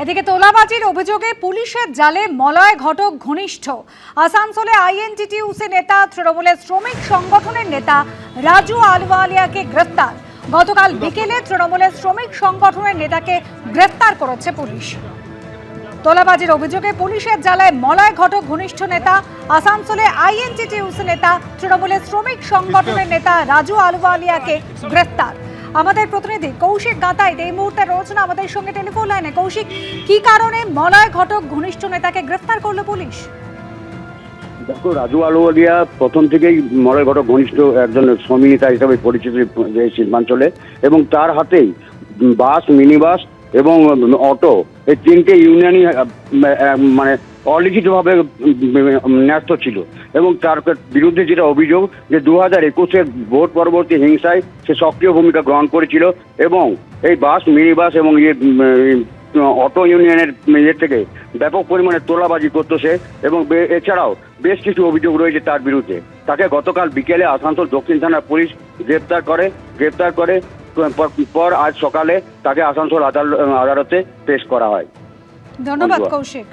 এদিকে তোলাবাজির অভিযোগে পুলিশের জালে মলয় ঘটক ঘনিষ্ঠ। আসানসোলে আইএনটিটিউসি নেতা তৃণমূলের শ্রমিক সংগঠনের নেতা রাজু আলওয়ালিয়াকে গ্রেফতার। গতকাল বিকেলে তৃণমূলের শ্রমিক সংগঠনের নেতাকে গ্রেফতার করেছে পুলিশ। তোলাবাজির অভিযোগে পুলিশের জালায় মলয় ঘটক ঘনিষ্ঠ নেতা, আসানসোলে আইএনটিটিউসি নেতা তৃণমূলের শ্রমিক সংগঠনের নেতা রাজু আলওয়ালিয়াকে গ্রেফতার। আমাদের প্রতিনিধি কৌশিক গাতাইত এই মুহূর্তে রয়েছেন আমাদের সঙ্গে টেলিফোন লাইনে। কৌশিক, কি কারণে মলয় ঘটক ঘনিষ্ঠ নেতাকে গ্রেফতার করলো পুলিশ? দেখো, রাজু আলওয়ালিয়া প্রথম থেকেই মলয় ঘটক ঘনিষ্ঠ একজন শ্রমিক নেতা হিসাবে পরিচিত শিল্পাঞ্চলে, এবং তার হাতেই বাস, মিনি বাস এবং অটো, এই তিনটে ইউনিয়নই মানে অলিখিতভাবে ন্যস্ত ছিল। এবং তার বিরুদ্ধে যেটা অভিযোগ যে 2021-এর ভোট পরবর্তী হিংসায় সে সক্রিয় ভূমিকা গ্রহণ করেছিল এবং এই বাস, মিনি বাস এবং অটো ইউনিয়নের থেকে ব্যাপক পরিমাণে তোলাবাজি করতো সে। এবং এছাড়াও বেশ কিছু অভিযোগ রয়েছে তার বিরুদ্ধে। তাকে গতকাল বিকেলে আসানসোল দক্ষিণ থানার পুলিশ গ্রেপ্তার করে পর আজ সকালে তাকে আসানসোল আদালতে পেশ করা হয়। ধন্যবাদ কৌশিক।